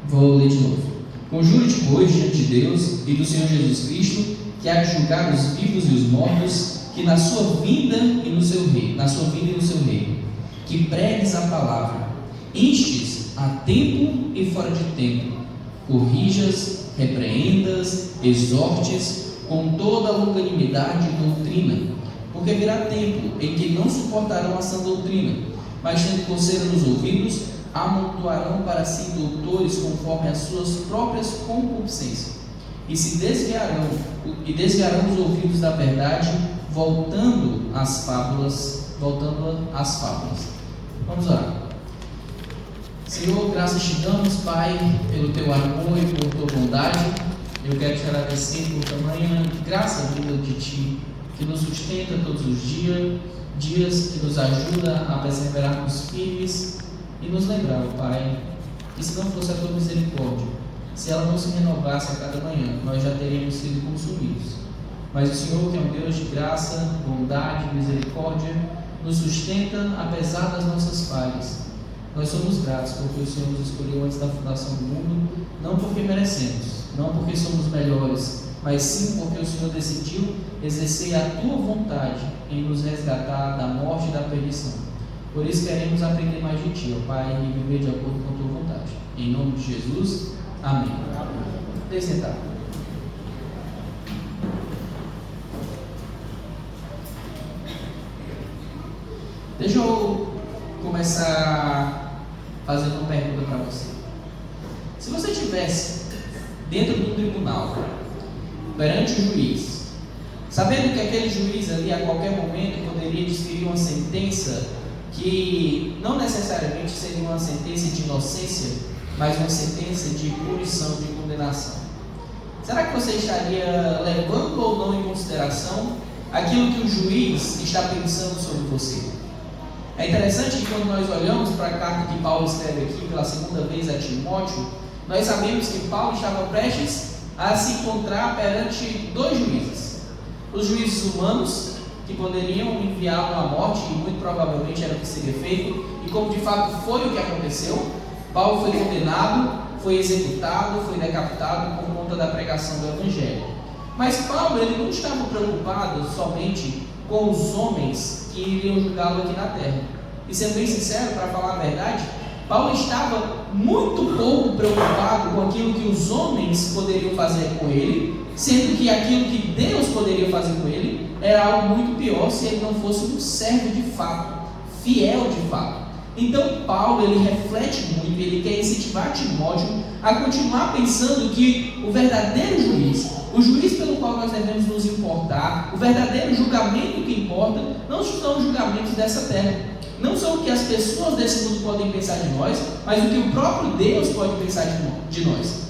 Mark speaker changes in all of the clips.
Speaker 1: Vou ler de novo. Conjuro-te, pois, diante de Deus e do Senhor Jesus Cristo, que há de julgar os vivos e os mortos, que na sua vinda e no seu reino, que pregues a palavra, instes a tempo e fora de tempo, corrijas, repreendas, exortes, com toda a longanimidade e doutrina, porque virá tempo em que não suportarão a sã doutrina, mas tendo coceira nos ouvidos, amontoarão para si doutores conforme as suas próprias concupiscências, e desviarão os ouvidos da verdade, voltando às fábulas. Vamos orar. Senhor, graças te damos, Pai, pelo teu amor e por tua bondade. Eu quero te agradecer por tamanha graça vinda de ti, que nos sustenta todos os dias, que nos ajuda a perseverarmos firmes e nos lembrar, Pai, que se não fosse a tua misericórdia, se ela não se renovasse a cada manhã, nós já teríamos sido consumidos. Mas o Senhor, que é um Deus de graça, bondade, misericórdia, nos sustenta apesar das nossas falhas. Nós somos gratos porque o Senhor nos escolheu antes da fundação do mundo, não porque merecemos, não porque somos melhores, mas sim porque o Senhor decidiu exercer a tua vontade em nos resgatar da morte e da perdição. Por isso queremos aprender mais de ti, ó Pai, e viver de acordo com a tua vontade. Em nome de Jesus, amém. Deixe sentar. Deixa eu começar fazendo uma pergunta para você. Se você estivesse dentro do tribunal, perante o juiz, sabendo que aquele juiz ali a qualquer momento poderia desferir uma sentença que não necessariamente seria uma sentença de inocência, mas uma sentença de punição, de condenação, será que você estaria levando ou não em consideração aquilo que o juiz está pensando sobre você? É interessante que quando nós olhamos para a carta que Paulo escreve aqui pela segunda vez a Timóteo, nós sabemos que Paulo estava prestes a se encontrar perante dois juízes. Os juízes humanos, que poderiam enviá-lo à morte, e muito provavelmente era o que seria feito, e como de fato foi o que aconteceu, Paulo foi condenado, foi executado, foi decapitado por conta da pregação do Evangelho. Mas Paulo ele não estava preocupado somente com os homens que iriam julgá-lo aqui na terra. E sendo bem sincero, para falar a verdade, Paulo estava muito pouco preocupado com aquilo que os homens poderiam fazer com ele, sendo que aquilo que Deus poderia fazer com ele era algo muito pior se ele não fosse um servo de fato, fiel de fato. Então Paulo ele reflete muito, ele quer incentivar Timóteo a continuar pensando que o verdadeiro juiz, o juiz pelo qual nós devemos nos importar, o verdadeiro julgamento que importa, não são os julgamentos dessa terra, não são o que as pessoas desse mundo podem pensar de nós, mas o que o próprio Deus pode pensar de nós.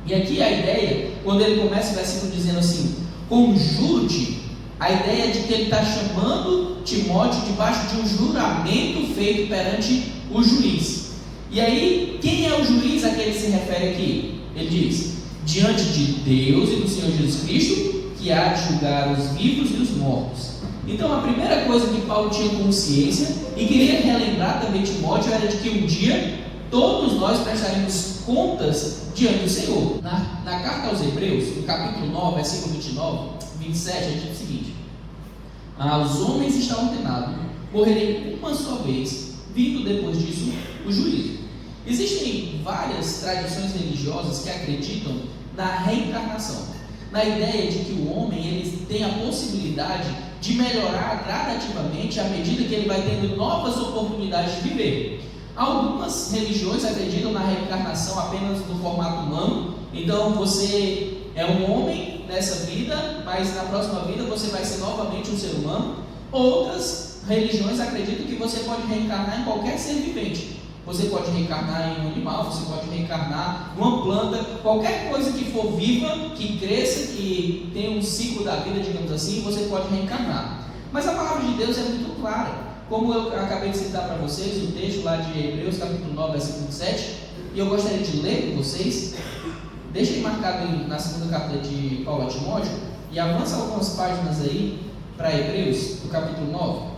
Speaker 1: E aqui a ideia, quando ele começa o versículo dizendo assim, conjuro-te, a ideia de que ele está chamando Timóteo debaixo de um juramento feito perante o juiz. E aí, quem é o juiz a que ele se refere aqui? Ele diz, diante de Deus e do Senhor Jesus Cristo, que há de julgar os vivos e os mortos. Então a primeira coisa que Paulo tinha consciência e queria relembrar também Timóteo era de que um dia todos nós prestaremos contas diante do Senhor. Na carta aos Hebreus, no capítulo 9, versículo 27, a gente diz o seguinte: os homens estão ordenados morrerem uma só vez, vindo depois disso o juízo. Existem várias tradições religiosas que acreditam na reencarnação, na ideia de que o homem ele tem a possibilidade de melhorar gradativamente à medida que ele vai tendo novas oportunidades de viver. Algumas religiões acreditam na reencarnação apenas no formato humano, então você é um homem nessa vida, mas na próxima vida você vai ser novamente um ser humano. Outras religiões acreditam que você pode reencarnar em qualquer ser vivente. Você pode reencarnar em um animal, você pode reencarnar numa planta, qualquer coisa que for viva, que cresça, que tenha um ciclo da vida, digamos assim, você pode reencarnar. Mas a palavra de Deus é muito clara. Como eu acabei de citar para vocês, o texto lá de Hebreus, capítulo 9, versículo 7, e eu gostaria de ler com vocês. Deixa aí marcado na segunda carta de Paulo a Timóteo, e avança algumas páginas aí para Hebreus, no capítulo 9.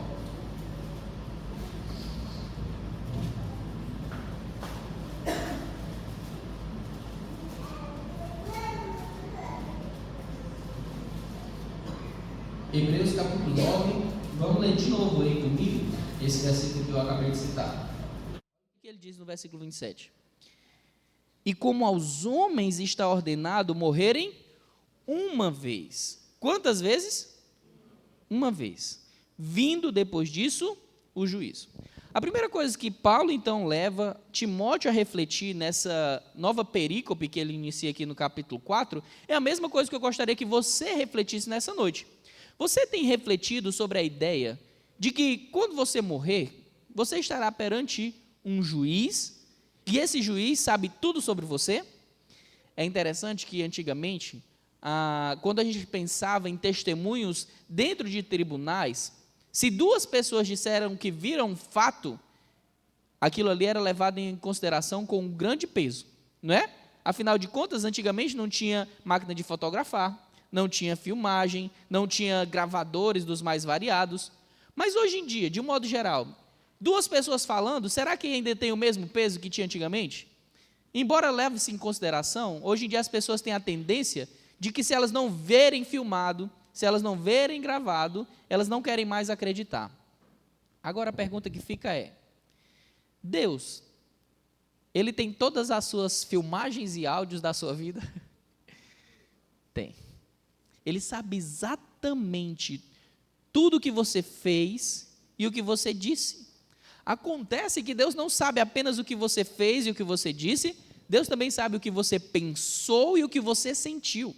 Speaker 1: Hebreus capítulo 9, vamos ler de novo aí comigo, esse versículo que eu acabei de citar. O que ele diz no versículo 27? E como aos homens está ordenado morrerem uma vez. Quantas vezes? Uma vez. Vindo depois disso o juízo. A primeira coisa que Paulo então leva Timóteo a refletir nessa nova perícope que ele inicia aqui no capítulo 4, é a mesma coisa que eu gostaria que você refletisse nessa noite. Você tem refletido sobre a ideia de que quando você morrer, você estará perante um juiz, e esse juiz sabe tudo sobre você? É interessante que antigamente, quando a gente pensava em testemunhos dentro de tribunais, se duas pessoas disseram que viram um fato, aquilo ali era levado em consideração com um grande peso, não é? Afinal de contas, antigamente não tinha máquina de fotografar, não tinha filmagem, não tinha gravadores dos mais variados. Mas hoje em dia, de um modo geral, duas pessoas falando, será que ainda tem o mesmo peso que tinha antigamente? Embora leve-se em consideração, hoje em dia as pessoas têm a tendência de que se elas não verem filmado, se elas não verem gravado, elas não querem mais acreditar. Agora a pergunta que fica é: Deus, Ele tem todas as suas filmagens e áudios da sua vida? Tem. Ele sabe exatamente tudo o que você fez e o que você disse. Acontece que Deus não sabe apenas o que você fez e o que você disse, Deus também sabe o que você pensou e o que você sentiu.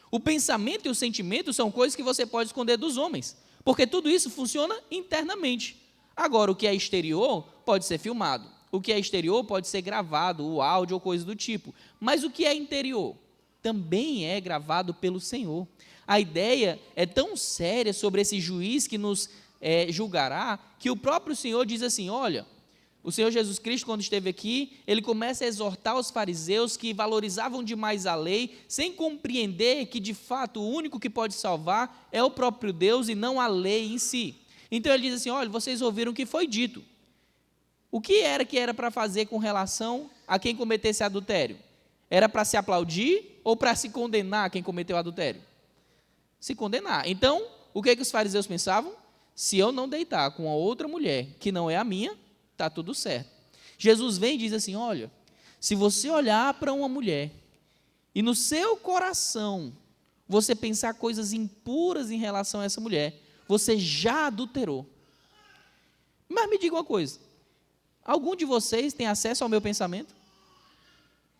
Speaker 1: O pensamento e o sentimento são coisas que você pode esconder dos homens, porque tudo isso funciona internamente. Agora, o que é exterior pode ser filmado, o que é exterior pode ser gravado, o áudio ou coisa do tipo, mas o que é interior também é gravado pelo Senhor. A ideia é tão séria sobre esse juiz que nos julgará, que o próprio Senhor diz assim: olha, o Senhor Jesus Cristo, quando esteve aqui, ele começa a exortar os fariseus que valorizavam demais a lei, sem compreender que, de fato, o único que pode salvar é o próprio Deus e não a lei em si. Então ele diz assim: olha, vocês ouviram o que foi dito. O que era para fazer com relação a quem cometesse adultério? Era para se aplaudir ou para se condenar quem cometeu adultério? Se condenar. Então, o que os fariseus pensavam? Se eu não deitar com a outra mulher, que não é a minha, está tudo certo. Jesus vem e diz assim: olha, se você olhar para uma mulher e no seu coração você pensar coisas impuras em relação a essa mulher, você já adulterou. Mas me diga uma coisa: algum de vocês tem acesso ao meu pensamento?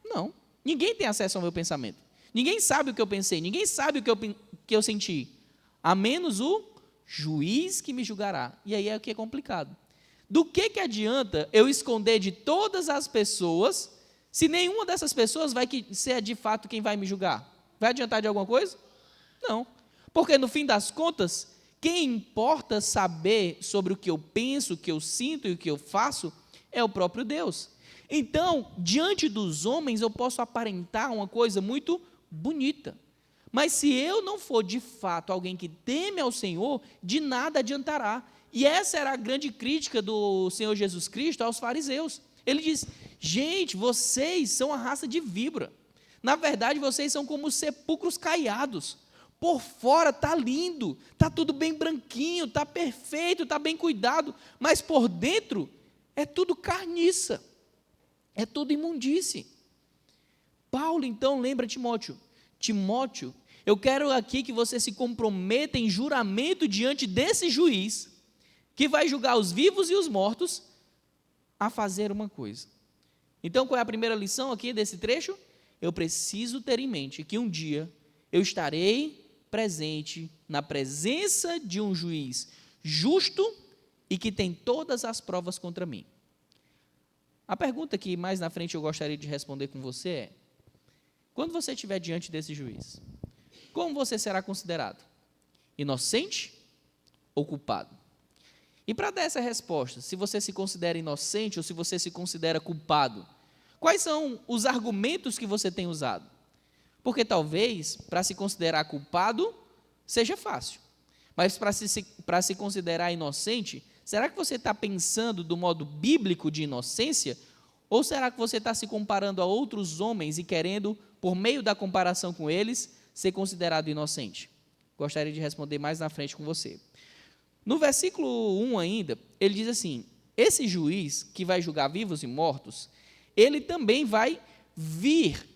Speaker 1: Não, ninguém tem acesso ao meu pensamento. Ninguém sabe o que eu pensei, ninguém sabe o que eu senti, a menos o juiz que me julgará. E aí é o que é complicado. Do que adianta eu esconder de todas as pessoas, se nenhuma dessas pessoas vai ser de fato quem vai me julgar? Vai adiantar de alguma coisa? Não. Porque no fim das contas, quem importa saber sobre o que eu penso, o que eu sinto e o que eu faço é o próprio Deus. Então, diante dos homens eu posso aparentar uma coisa muito bonita, mas se eu não for de fato alguém que teme ao Senhor, de nada adiantará. E essa era a grande crítica do Senhor Jesus Cristo aos fariseus. Ele diz: gente, vocês são a raça de víbora. Na verdade, vocês são como sepulcros caiados. Por fora está lindo, está tudo bem branquinho, está perfeito, está bem cuidado, mas por dentro é tudo carniça, é tudo imundície. Paulo então lembra Timóteo: Timóteo, eu quero aqui que você se comprometa em juramento diante desse juiz, que vai julgar os vivos e os mortos, a fazer uma coisa. Então, qual é a primeira lição aqui desse trecho? Eu preciso ter em mente que um dia eu estarei presente na presença de um juiz justo e que tem todas as provas contra mim. A pergunta que mais na frente eu gostaria de responder com você é: quando você estiver diante desse juiz, como você será considerado? Inocente ou culpado? E para dar essa resposta, se você se considera inocente ou se você se considera culpado, quais são os argumentos que você tem usado? Porque talvez, para se considerar culpado, seja fácil. Mas para se considerar inocente, será que você está pensando do modo bíblico de inocência? Ou será que você está se comparando a outros homens e querendo, por meio da comparação com eles, ser considerado inocente? gostaria de responder mais na frente com você. No versículo 1 ainda, ele diz assim: esse juiz que vai julgar vivos e mortos, ele também vai vir.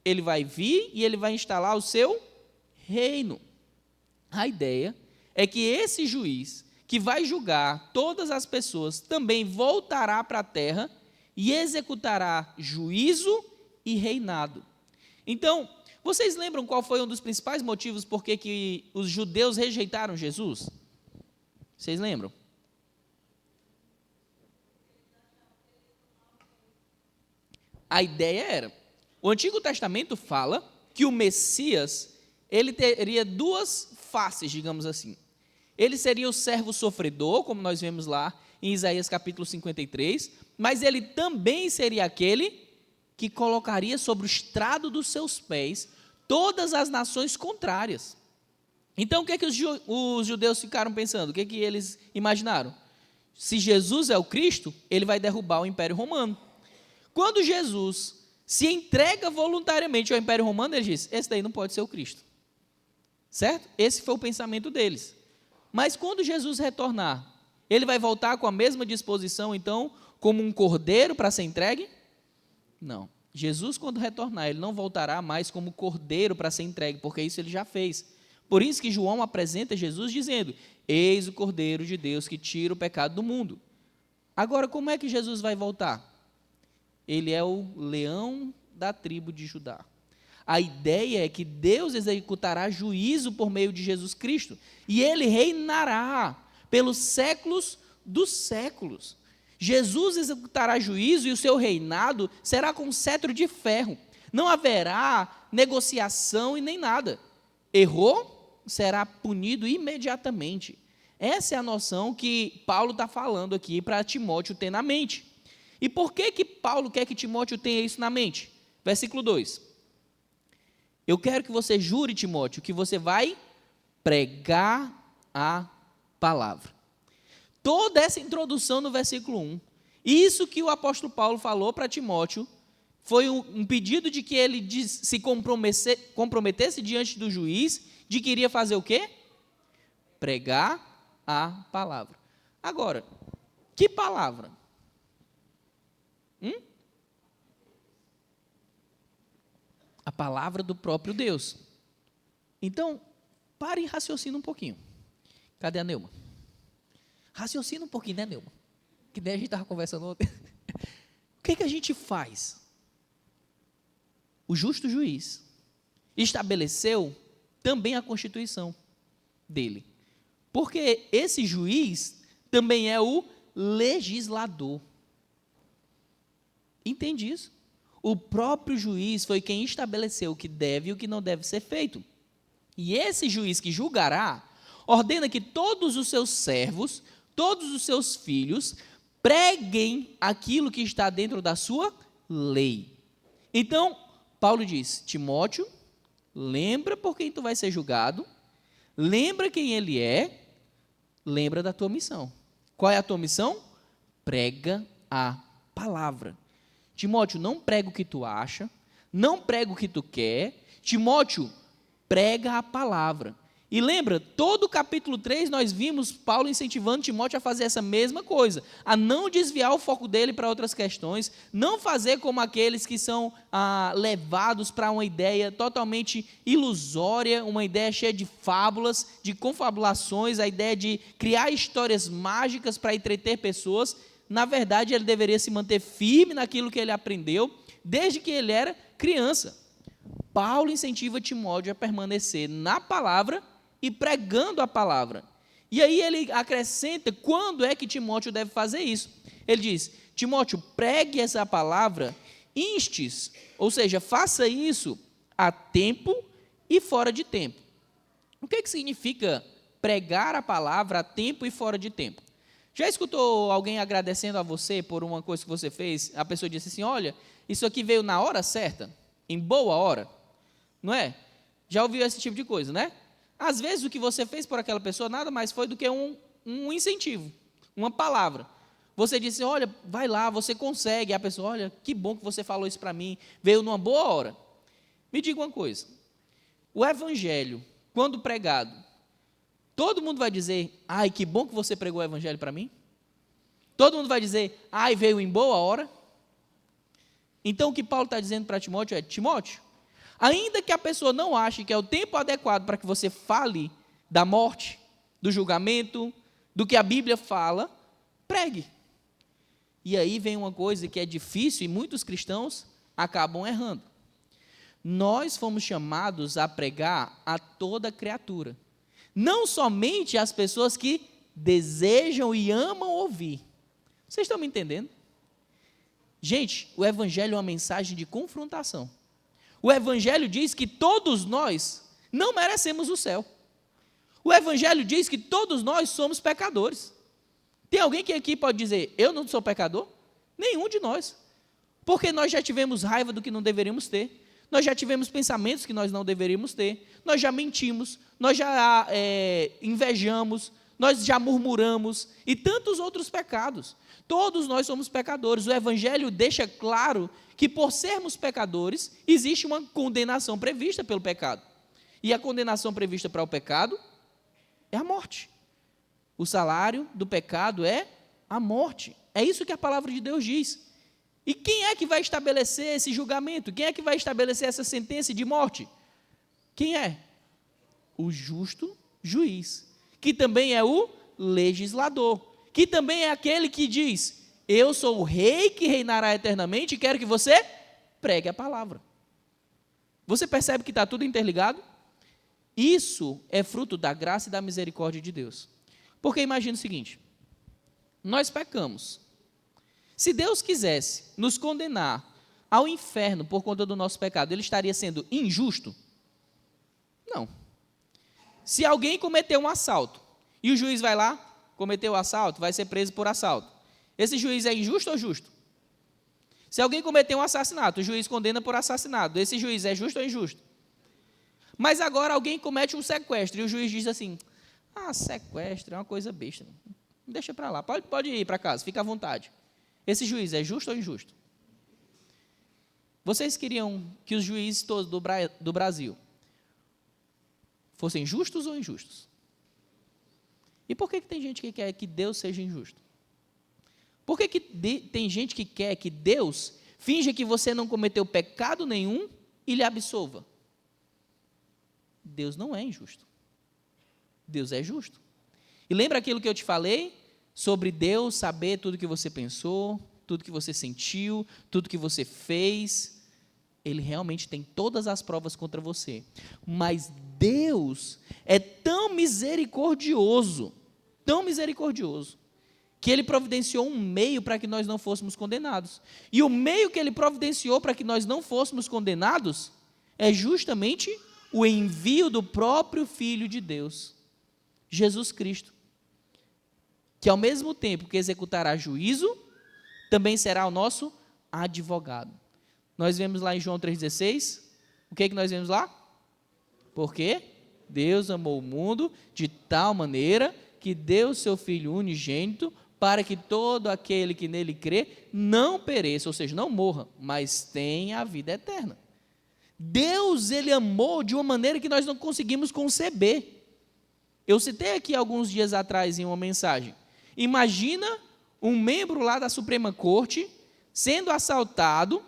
Speaker 1: Ele vai vir e ele vai instalar o seu reino. A ideia é que esse juiz que vai julgar todas as pessoas também voltará para a terra e executará juízo e reinado. Então, vocês lembram qual foi um dos principais motivos por que os judeus rejeitaram Jesus? Vocês lembram? A ideia era, o Antigo Testamento fala que o Messias, ele teria duas faces, digamos assim. Ele seria o servo sofredor, como nós vemos lá em Isaías capítulo 53, mas ele também seria aquele que colocaria sobre o estrado dos seus pés todas as nações contrárias. Então, o que é que os judeus ficaram pensando? O que é que eles imaginaram? Se Jesus é o Cristo, ele vai derrubar o Império Romano. Quando Jesus se entrega voluntariamente ao Império Romano, ele diz: esse daí não pode ser o Cristo. Certo? Esse foi o pensamento deles. Mas quando Jesus retornar, ele vai voltar com a mesma disposição, então, como um cordeiro para ser entregue? Não. Jesus, quando retornar, ele não voltará mais como cordeiro para ser entregue, porque isso ele já fez. Por isso que João apresenta Jesus dizendo: eis o Cordeiro de Deus que tira o pecado do mundo. Agora, como é que Jesus vai voltar? Ele é o leão da tribo de Judá. A ideia é que Deus executará juízo por meio de Jesus Cristo, e ele reinará pelos séculos dos séculos. Jesus executará juízo e o seu reinado será com cetro de ferro. Não haverá negociação e nem nada. Errou, será punido imediatamente. Essa é a noção que Paulo está falando aqui para Timóteo ter na mente. E por que Paulo quer que Timóteo tenha isso na mente? Versículo 2. Eu quero que você jure, Timóteo, que você vai pregar a palavra. Toda essa introdução no versículo 1, isso que o apóstolo Paulo falou para Timóteo, foi um pedido de que ele se comprometesse diante do juiz, de que iria fazer o quê? Pregar a palavra. Agora, que palavra? A palavra do próprio Deus. Então, pare e raciocina um pouquinho. Cadê a Neuma? Raciocina um pouquinho, né, Neuma? Que nem a gente estava conversando ontem. O que a gente faz? O justo juiz estabeleceu também a constituição dele. Porque esse juiz também é o legislador. Entende isso? O próprio juiz foi quem estabeleceu o que deve e o que não deve ser feito. E esse juiz que julgará, ordena que todos os seus servos, todos os seus filhos, preguem aquilo que está dentro da sua lei. Então, Paulo diz: Timóteo, lembra por quem tu vai ser julgado, lembra quem ele é, lembra da tua missão. Qual é a tua missão? Prega a palavra. Timóteo, não prega o que tu acha, não prega o que tu quer. Timóteo, prega a palavra. E lembra, todo o capítulo 3 nós vimos Paulo incentivando Timóteo a fazer essa mesma coisa, a não desviar o foco dele para outras questões, não fazer como aqueles que são levados para uma ideia totalmente ilusória, uma ideia cheia de fábulas, de confabulações, a ideia de criar histórias mágicas para entreter pessoas. Na verdade, ele deveria se manter firme naquilo que ele aprendeu, desde que ele era criança. Paulo incentiva Timóteo a permanecer na palavra e pregando a palavra. E aí ele acrescenta quando é que Timóteo deve fazer isso. Ele diz: Timóteo, pregue essa palavra instes, ou seja, faça isso a tempo e fora de tempo. O que significa pregar a palavra a tempo e fora de tempo? Já escutou alguém agradecendo a você por uma coisa que você fez? A pessoa disse assim: olha, isso aqui veio na hora certa, em boa hora, não é? Já ouviu esse tipo de coisa, né? Às vezes o que você fez por aquela pessoa nada mais foi do que um incentivo, uma palavra. Você disse: olha, vai lá, você consegue. E a pessoa: olha, que bom que você falou isso para mim, veio numa boa hora. Me diga uma coisa, o evangelho quando pregado, todo mundo vai dizer, ai, que bom que você pregou o evangelho para mim? Todo mundo vai dizer, ai, veio em boa hora? Então, o que Paulo está dizendo para Timóteo é, Timóteo, ainda que a pessoa não ache que é o tempo adequado para que você fale da morte, do julgamento, do que a Bíblia fala, pregue. E aí vem uma coisa que é difícil e muitos cristãos acabam errando. Nós fomos chamados a pregar a toda criatura, não somente as pessoas que desejam e amam ouvir. Vocês estão me entendendo? Gente, o evangelho é uma mensagem de confrontação. O evangelho diz que todos nós não merecemos o céu. O evangelho diz que todos nós somos pecadores. Tem alguém que aqui pode dizer, eu não sou pecador? Nenhum de nós. Porque nós já tivemos raiva do que não deveríamos ter. Nós já tivemos pensamentos que nós não deveríamos ter. Nós já mentimos. Nós já invejamos. Nós já murmuramos. E tantos outros pecados. Todos nós somos pecadores. O evangelho deixa claro que por sermos pecadores, existe uma condenação prevista pelo pecado. E a condenação prevista para o pecado é a morte. O salário do pecado é a morte. É isso que a palavra de Deus diz. E quem é que vai estabelecer esse julgamento? Quem é que vai estabelecer essa sentença de morte? Quem é? O justo juiz, que também é o legislador, que também é aquele que diz, eu sou o rei que reinará eternamente e quero que você pregue a palavra. Você percebe que está tudo interligado? Isso é fruto da graça e da misericórdia de Deus. Porque imagina o seguinte, nós pecamos. Se Deus quisesse nos condenar ao inferno por conta do nosso pecado, Ele estaria sendo injusto? Não. Se alguém cometeu um assalto, e o juiz vai lá, cometeu o assalto, vai ser preso por assalto, esse juiz é injusto ou justo? Se alguém cometeu um assassinato, o juiz condena por assassinato, esse juiz é justo ou injusto? Mas agora alguém comete um sequestro, e o juiz diz assim, sequestro é uma coisa besta, deixa para lá, pode ir para casa, fica à vontade. Esse juiz é justo ou injusto? Vocês queriam que os juízes todos do Brasil fossem justos ou injustos? E por que tem gente que quer que Deus seja injusto? Por que tem gente que quer que Deus finja que você não cometeu pecado nenhum e lhe absolva? Deus não é injusto. Deus é justo. E lembra aquilo que eu te falei sobre Deus saber tudo que você pensou, tudo que você sentiu, tudo que você fez? Ele realmente tem todas as provas contra você. Mas Deus é tão misericordioso, que Ele providenciou um meio para que nós não fôssemos condenados. E o meio que Ele providenciou para que nós não fôssemos condenados é justamente o envio do próprio Filho de Deus, Jesus Cristo, que ao mesmo tempo que executará juízo, também será o nosso advogado. Nós vemos lá em João 3,16, o que nós vemos lá? Porque Deus amou o mundo de tal maneira que deu o seu Filho unigênito para que todo aquele que nele crê não pereça, ou seja, não morra, mas tenha a vida eterna. Deus, Ele amou de uma maneira que nós não conseguimos conceber. Eu citei aqui alguns dias atrás em uma mensagem. Imagina um membro lá da Suprema Corte sendo assaltado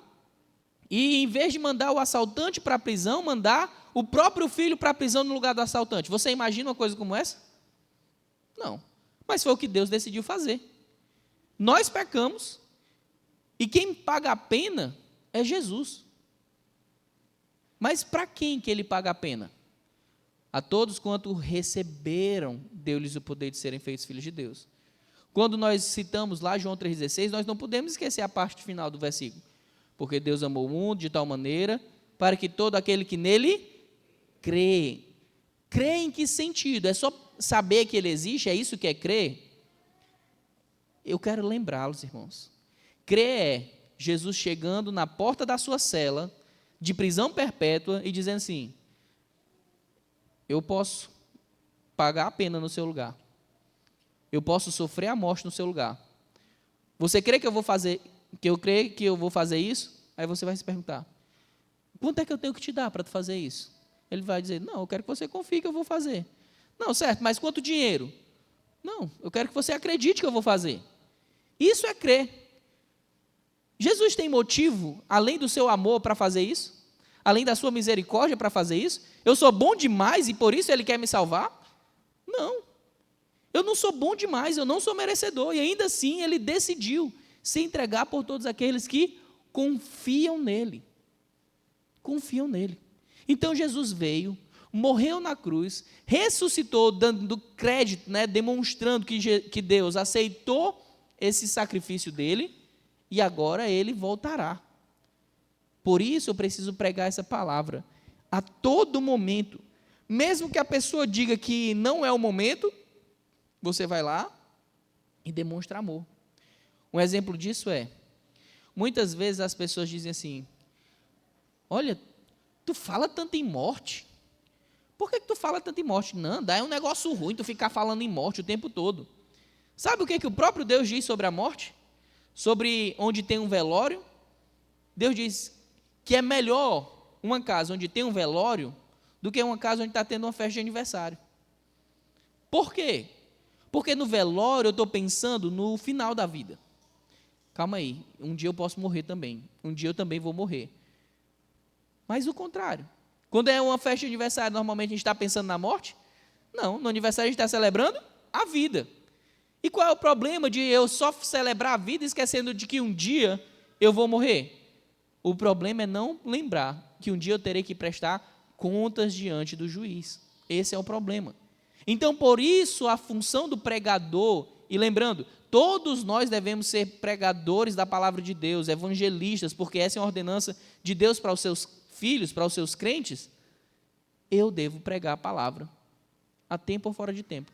Speaker 1: e, em vez de mandar o assaltante para a prisão, mandar o próprio filho para a prisão no lugar do assaltante. Você imagina uma coisa como essa? Não. Mas foi o que Deus decidiu fazer. Nós pecamos e quem paga a pena é Jesus. Mas para quem que Ele paga a pena? A todos quanto receberam, deu-lhes o poder de serem feitos filhos de Deus. Quando nós citamos lá João 3,16, nós não podemos esquecer a parte final do versículo. Porque Deus amou o mundo de tal maneira, para que todo aquele que nele crê. Crê em que sentido? É só saber que Ele existe? É isso que é crer? Eu quero lembrá-los, irmãos. Crer é Jesus chegando na porta da sua cela, de prisão perpétua, e dizendo assim, eu posso pagar a pena no seu lugar. Eu posso sofrer a morte no seu lugar. Você crê que eu vou fazer, que eu creio que eu vou fazer isso? Aí você vai se perguntar, quanto é que eu tenho que te dar para fazer isso? Ele vai dizer, não, eu quero que você confie que eu vou fazer. Não, certo, mas quanto dinheiro? Não, eu quero que você acredite que eu vou fazer. Isso é crer. Jesus tem motivo, além do seu amor, para fazer isso? Além da sua misericórdia para fazer isso? Eu sou bom demais e por isso Ele quer me salvar? Não. Eu não sou bom demais, eu não sou merecedor. E ainda assim Ele decidiu se entregar por todos aqueles que confiam nele. Confiam nele. Então Jesus veio, morreu na cruz, ressuscitou, dando crédito, demonstrando que Deus aceitou esse sacrifício dele, e agora ele voltará. Por isso eu preciso pregar essa palavra a todo momento. Mesmo que a pessoa diga que não é o momento, você vai lá e demonstra amor. Um exemplo disso é, muitas vezes as pessoas dizem assim, olha, tu fala tanto em morte, por que tu fala tanto em morte? Não, dá um negócio ruim tu ficar falando em morte o tempo todo. Sabe o que o próprio Deus diz sobre a morte? Sobre onde tem um velório? Deus diz que é melhor uma casa onde tem um velório do que uma casa onde está tendo uma festa de aniversário. Por quê? Porque no velório eu estou pensando no final da vida. Calma aí, um dia eu posso morrer também, um dia eu também vou morrer. Mas o contrário, quando é uma festa de aniversário, normalmente a gente está pensando na morte? Não, no aniversário a gente está celebrando a vida. E qual é o problema de eu só celebrar a vida esquecendo de que um dia eu vou morrer? O problema é não lembrar que um dia eu terei que prestar contas diante do juiz. Esse é o problema. Então, por isso, a função do pregador, e lembrando, todos nós devemos ser pregadores da palavra de Deus, evangelistas, porque essa é uma ordenança de Deus para os seus filhos, para os seus crentes. Eu devo pregar a palavra, a tempo ou fora de tempo.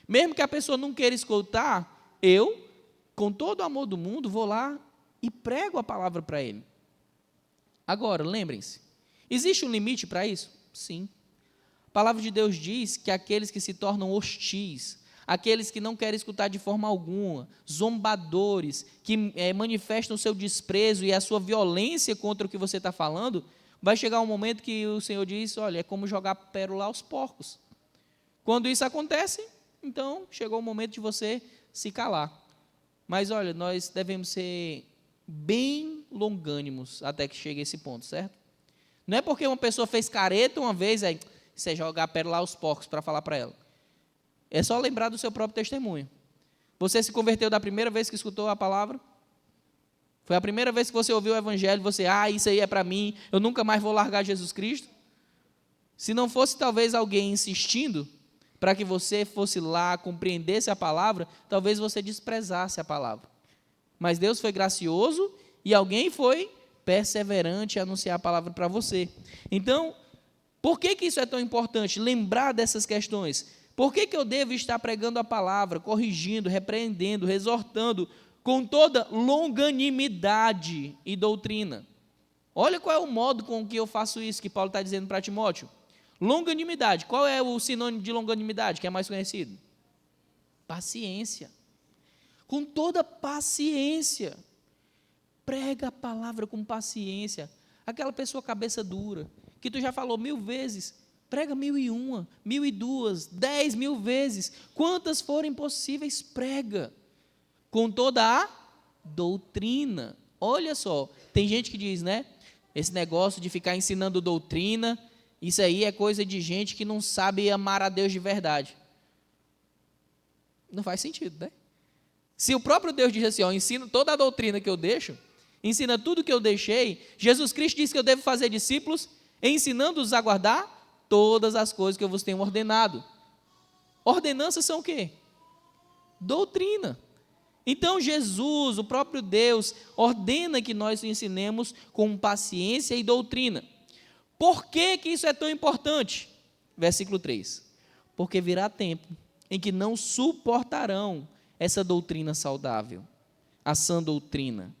Speaker 1: Mesmo que a pessoa não queira escutar, eu, com todo o amor do mundo, vou lá e prego a palavra para ele. Agora, lembrem-se, existe um limite para isso? Sim. A palavra de Deus diz que aqueles que se tornam hostis, aqueles que não querem escutar de forma alguma, zombadores, que manifestam o seu desprezo e a sua violência contra o que você está falando, vai chegar um momento que o Senhor diz, olha, é como jogar pérola aos porcos. Quando isso acontece, então chegou o momento de você se calar. Mas olha, nós devemos ser bem longânimos até que chegue esse ponto, certo? Não é porque uma pessoa fez careta uma vez, aí você jogar pérola aos porcos para falar para ela. É só lembrar do seu próprio testemunho. Você se converteu da primeira vez que escutou a palavra? Foi a primeira vez que você ouviu o evangelho, você, isso aí é para mim, eu nunca mais vou largar Jesus Cristo? Se não fosse talvez alguém insistindo para que você fosse lá, compreendesse a palavra, talvez você desprezasse a palavra. Mas Deus foi gracioso e alguém foi perseverante a anunciar a palavra para você. Então, por que isso é tão importante? Lembrar dessas questões. Por que eu devo estar pregando a palavra, corrigindo, repreendendo, exortando, com toda longanimidade e doutrina? Olha qual é o modo com que eu faço isso, que Paulo está dizendo para Timóteo. Longanimidade. Qual é o sinônimo de longanimidade, que é mais conhecido? Paciência. Com toda paciência. Prega a palavra com paciência. Aquela pessoa cabeça dura, que tu já falou 1000 vezes, prega 1001, 1002, 10.000 vezes. Quantas forem possíveis, prega. Com toda a doutrina. Olha só, tem gente que diz, esse negócio de ficar ensinando doutrina, isso aí é coisa de gente que não sabe amar a Deus de verdade. Não faz sentido, né? Se o próprio Deus diz assim, ensino toda a doutrina que eu deixo, ensina tudo que eu deixei, Jesus Cristo disse que eu devo fazer discípulos, ensinando-os a guardar todas as coisas que eu vos tenho ordenado. Ordenanças são o quê? Doutrina. Então Jesus, o próprio Deus, ordena que nós ensinemos com paciência e doutrina. Por que isso é tão importante? Versículo 3. Porque virá tempo em que não suportarão essa doutrina saudável, a sã doutrina,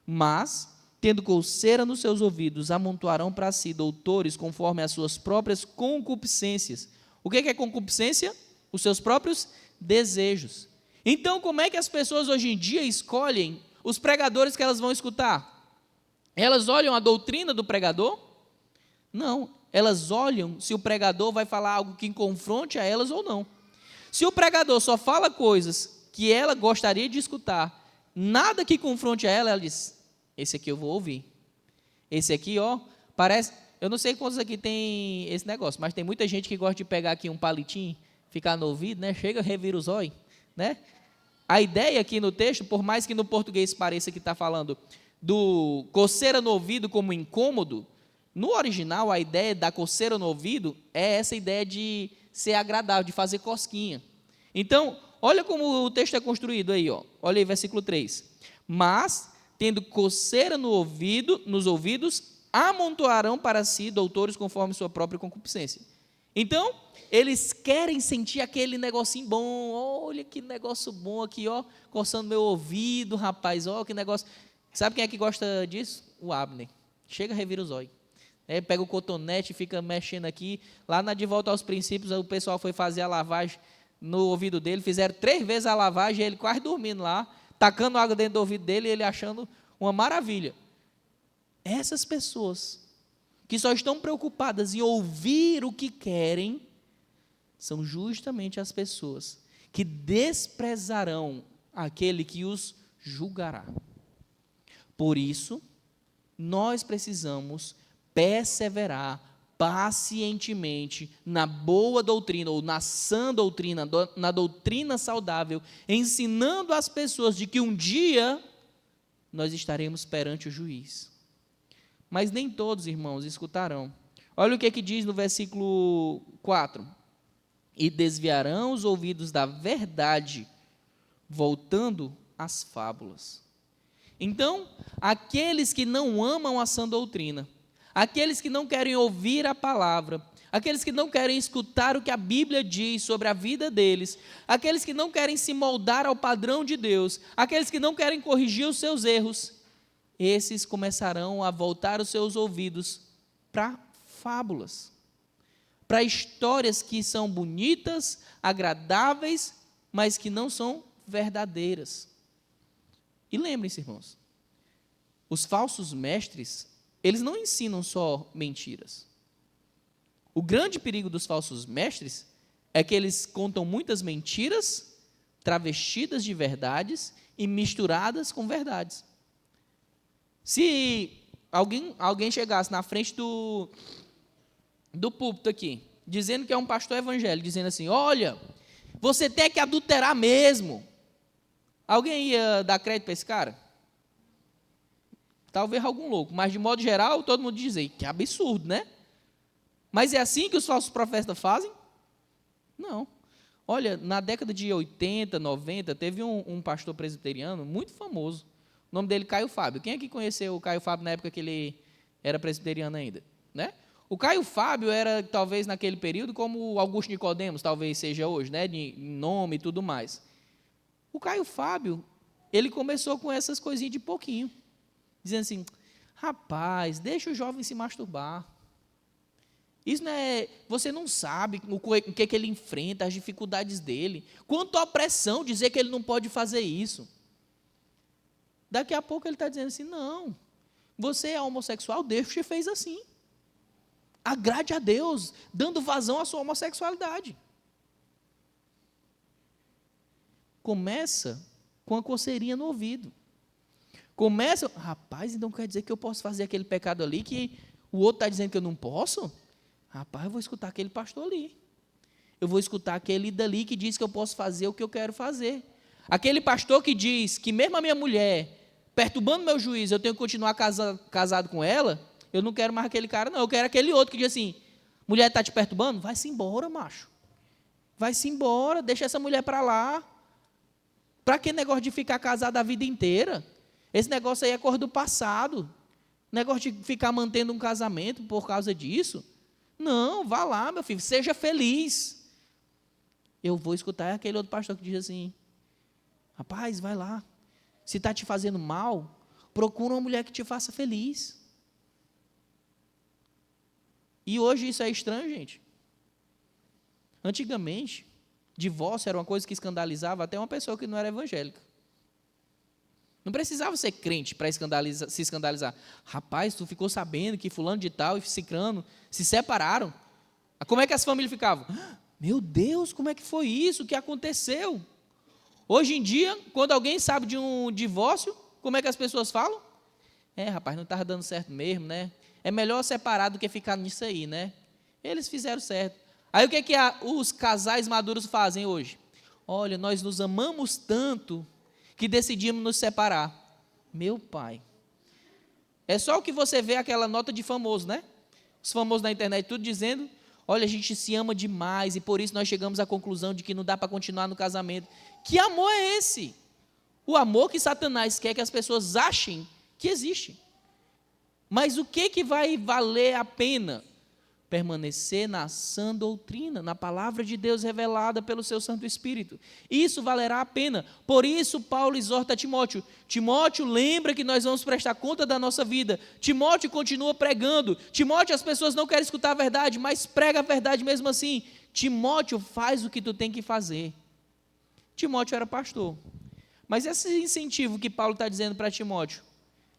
Speaker 1: mas, tendo coceira nos seus ouvidos, amontoarão para si doutores conforme as suas próprias concupiscências. O que é concupiscência? Os seus próprios desejos. Então, como é que as pessoas hoje em dia escolhem os pregadores que elas vão escutar? Elas olham a doutrina do pregador? Não, elas olham se o pregador vai falar algo que confronte a elas ou não. Se o pregador só fala coisas que ela gostaria de escutar, nada que confronte a ela, ela diz, esse aqui eu vou ouvir. Esse aqui, ó, parece... Eu não sei quantos aqui tem esse negócio, mas tem muita gente que gosta de pegar aqui um palitinho, ficar no ouvido, né? Chega, revira os olhos, né? A ideia aqui no texto, por mais que no português pareça que está falando do coceira no ouvido como incômodo, no original a ideia da coceira no ouvido é essa ideia de ser agradável, de fazer cosquinha. Então, olha como o texto é construído aí, ó. Olha aí, versículo 3. Mas, tendo coceira no ouvido, nos ouvidos, amontoarão para si doutores conforme sua própria concupiscência. Então, eles querem sentir aquele negocinho bom. Olha que negócio bom aqui, ó, coçando meu ouvido, rapaz, ó, que negócio. Sabe quem é que gosta disso? O Abner. Chega, revira os olhos. Pega o cotonete e fica mexendo aqui. Lá na De Volta aos Princípios, o pessoal foi fazer a lavagem no ouvido dele, fizeram 3 vezes a lavagem, ele quase dormindo lá, tacando água dentro do ouvido dele, e ele achando uma maravilha. Essas pessoas que só estão preocupadas em ouvir o que querem, são justamente as pessoas que desprezarão aquele que os julgará. Por isso, nós precisamos perseverar pacientemente na boa doutrina, ou na sã doutrina, na doutrina saudável, ensinando as pessoas de que um dia nós estaremos perante o juiz. Mas nem todos, irmãos, escutarão. Olha o que diz no versículo 4. E desviarão os ouvidos da verdade, voltando às fábulas. Então, aqueles que não amam a sã doutrina, aqueles que não querem ouvir a palavra, aqueles que não querem escutar o que a Bíblia diz sobre a vida deles, aqueles que não querem se moldar ao padrão de Deus, aqueles que não querem corrigir os seus erros, esses começarão a voltar os seus ouvidos para fábulas, para histórias que são bonitas, agradáveis, mas que não são verdadeiras. E lembrem-se, irmãos, os falsos mestres, eles não ensinam só mentiras. O grande perigo dos falsos mestres é que eles contam muitas mentiras, travestidas de verdades e misturadas com verdades. Se alguém chegasse na frente do púlpito aqui, dizendo que é um pastor evangélico, dizendo assim, olha, você tem que adulterar mesmo, alguém ia dar crédito para esse cara? Talvez algum louco, mas de modo geral, todo mundo diz, que absurdo, né? Mas é assim que os falsos profetas fazem? Não. Olha, na década de 80, 90, teve um pastor presbiteriano muito famoso, o nome dele Caio Fábio. Quem é que conheceu o Caio Fábio na época que ele era presbiteriano ainda? Né? O Caio Fábio era, talvez, naquele período, como o Augusto Nicodemos, talvez seja hoje, né? De nome e tudo mais. O Caio Fábio, ele começou com essas coisinhas de pouquinho, dizendo assim, rapaz, deixa o jovem se masturbar. Isso não é, você não sabe o que ele enfrenta, as dificuldades dele. Quanto à opressão, dizer que ele não pode fazer isso. Daqui a pouco ele está dizendo assim, não, você é homossexual, Deus te fez assim. Agrade a Deus, dando vazão à sua homossexualidade. Começa com a coceirinha no ouvido. Começa, rapaz, então quer dizer que eu posso fazer aquele pecado ali que o outro está dizendo que eu não posso? Rapaz, eu vou escutar aquele pastor ali. Eu vou escutar aquele dali que diz que eu posso fazer o que eu quero fazer. Aquele pastor que diz que mesmo a minha mulher perturbando meu juízo, eu tenho que continuar casado com ela, eu não quero mais aquele cara, não. Eu quero aquele outro que diz assim, mulher está te perturbando? Vai-se embora, macho. Vai-se embora, deixa essa mulher para lá. Para que negócio de ficar casado a vida inteira? Esse negócio aí é coisa do passado. Negócio de ficar mantendo um casamento por causa disso. Não, vá lá, meu filho, seja feliz. Eu vou escutar aquele outro pastor que diz assim, rapaz, vai lá. Se está te fazendo mal, procura uma mulher que te faça feliz. E hoje isso é estranho, gente. Antigamente, divórcio era uma coisa que escandalizava até uma pessoa que não era evangélica. Não precisava ser crente para se escandalizar. Rapaz, tu ficou sabendo que fulano de tal e cicrano se separaram? Como é que as famílias ficavam? Meu Deus, como é que foi isso? O que aconteceu? Hoje em dia, quando alguém sabe de um divórcio, como é que as pessoas falam? Rapaz, não estava dando certo mesmo, né? É melhor separar do que ficar nisso aí, né? Eles fizeram certo. Aí o que é que os casais maduros fazem hoje? Olha, nós nos amamos tanto que decidimos nos separar. Meu pai. É só o que você vê aquela nota de famoso, né? Os famosos na internet tudo dizendo, olha, a gente se ama demais e por isso nós chegamos à conclusão de que não dá para continuar no casamento. Que amor é esse? O amor que Satanás quer que as pessoas achem que existe. Mas o que vai valer a pena? Permanecer na sã doutrina, na palavra de Deus revelada pelo seu Santo Espírito. Isso valerá a pena. Por isso Paulo exorta Timóteo. Timóteo, lembra que nós vamos prestar conta da nossa vida. Timóteo continua pregando. Timóteo, as pessoas não querem escutar a verdade, mas prega a verdade mesmo assim. Timóteo, faz o que tu tem que fazer. Timóteo era pastor. Mas esse incentivo que Paulo está dizendo para Timóteo,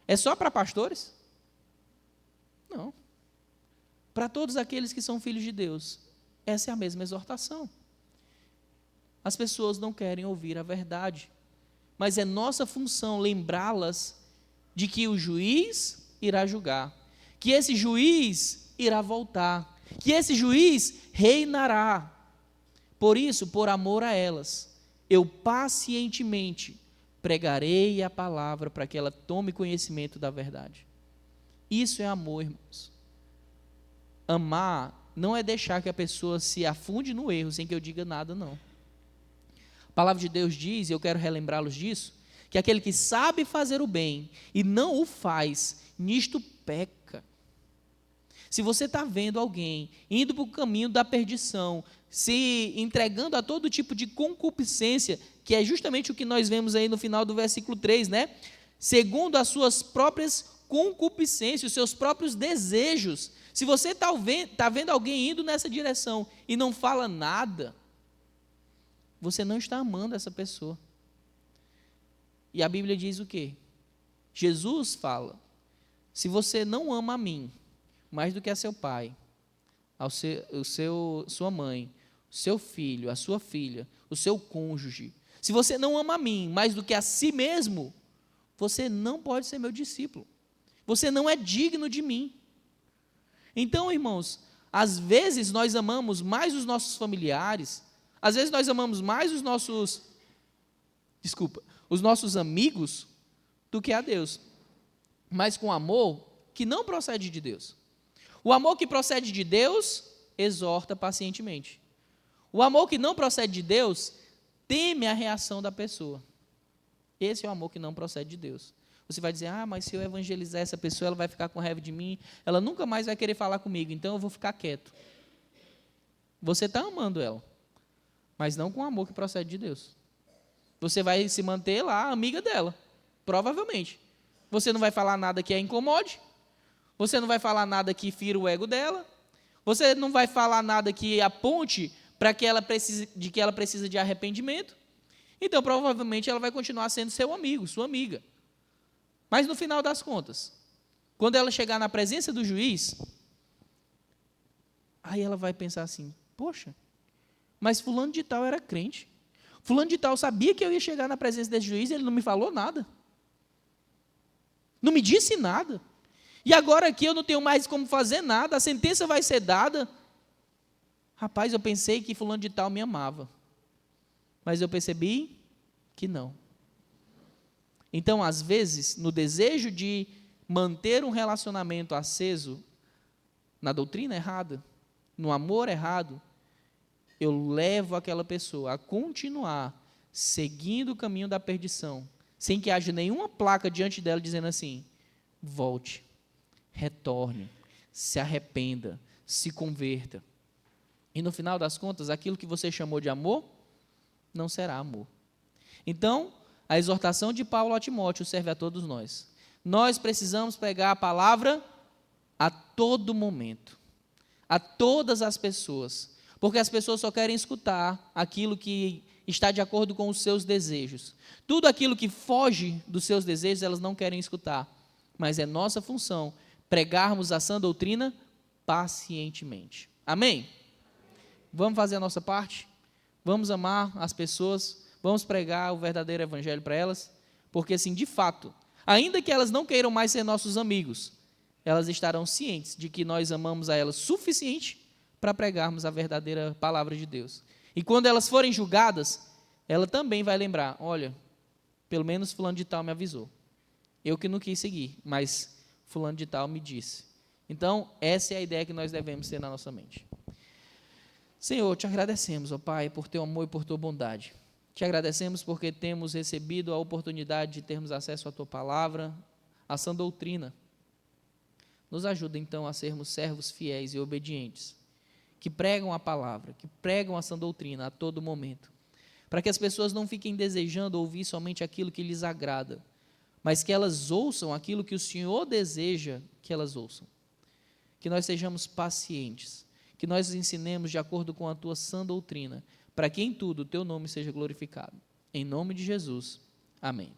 Speaker 1: é só para pastores? Não. Para todos aqueles que são filhos de Deus, essa é a mesma exortação. As pessoas não querem ouvir a verdade, mas é nossa função lembrá-las de que o juiz irá julgar, que esse juiz irá voltar, que esse juiz reinará. Por isso, por amor a elas, eu pacientemente pregarei a palavra para que ela tome conhecimento da verdade. Isso é amor, irmãos. Amar não é deixar que a pessoa se afunde no erro sem que eu diga nada, não. A palavra de Deus diz, e eu quero relembrá-los disso, que aquele que sabe fazer o bem e não o faz, nisto peca. Se você está vendo alguém indo para o caminho da perdição, se entregando a todo tipo de concupiscência, que é justamente o que nós vemos aí no final do versículo 3, né? Segundo as suas próprias concupiscências, os seus próprios desejos. Se você está vendo alguém indo nessa direção e não fala nada, você não está amando essa pessoa. E a Bíblia diz o quê? Jesus fala, se você não ama a mim, mais do que a seu pai, sua mãe, o seu filho, a sua filha, o seu cônjuge, se você não ama a mim mais do que a si mesmo, você não pode ser meu discípulo. Você não é digno de mim. Então, irmãos, às vezes nós amamos mais os nossos familiares, às vezes nós amamos mais os nossos amigos do que a Deus, mas com amor que não procede de Deus. O amor que procede de Deus exorta pacientemente. O amor que não procede de Deus teme a reação da pessoa. Esse é o amor que não procede de Deus. Você vai dizer, mas se eu evangelizar essa pessoa, ela vai ficar com raiva de mim, ela nunca mais vai querer falar comigo, então eu vou ficar quieto. Você está amando ela, mas não com o amor que procede de Deus. Você vai se manter lá, amiga dela, provavelmente. Você não vai falar nada que a incomode, você não vai falar nada que fira o ego dela, você não vai falar nada que aponte para que ela precisa de arrependimento, então provavelmente ela vai continuar sendo seu amigo, sua amiga. Mas no final das contas, quando ela chegar na presença do juiz, aí ela vai pensar assim, poxa, mas fulano de tal era crente, fulano de tal sabia que eu ia chegar na presença desse juiz e ele não me falou nada, não me disse nada, e agora aqui eu não tenho mais como fazer nada, a sentença vai ser dada. Rapaz, eu pensei que fulano de tal me amava, mas eu percebi que não. Então, às vezes, no desejo de manter um relacionamento aceso, na doutrina errada, no amor errado, eu levo aquela pessoa a continuar seguindo o caminho da perdição, sem que haja nenhuma placa diante dela dizendo assim, volte, retorne, se arrependa, se converta. E no final das contas, aquilo que você chamou de amor, não será amor. Então, a exortação de Paulo a Timóteo serve a todos nós. Nós precisamos pregar a palavra a todo momento, a todas as pessoas, porque as pessoas só querem escutar aquilo que
Speaker 2: está de acordo com os seus desejos. Tudo aquilo que foge dos seus desejos, elas não querem escutar. Mas é nossa função pregarmos a sã doutrina pacientemente. Amém? Vamos fazer a nossa parte? Vamos amar as pessoas? Vamos pregar o verdadeiro evangelho para elas? Porque assim, de fato, ainda que elas não queiram mais ser nossos amigos, elas estarão cientes de que nós amamos a elas suficiente para pregarmos a verdadeira palavra de Deus. E quando elas forem julgadas, ela também vai lembrar, olha, pelo menos fulano de tal me avisou. Eu que não quis seguir, mas fulano de tal me disse. Então, essa é a ideia que nós devemos ter na nossa mente. Senhor, te agradecemos, ó Pai, por teu amor e por tua bondade. Te agradecemos porque temos recebido a oportunidade de termos acesso à tua palavra, à sã doutrina. Nos ajuda, então, a sermos servos fiéis e obedientes, que pregam a palavra, que pregam a sã doutrina a todo momento, para que as pessoas não fiquem desejando ouvir somente aquilo que lhes agrada, mas que elas ouçam aquilo que o Senhor deseja que elas ouçam. Que nós sejamos pacientes, que nós os ensinemos de acordo com a tua sã doutrina, para que em tudo o teu nome seja glorificado. Em nome de Jesus. Amém.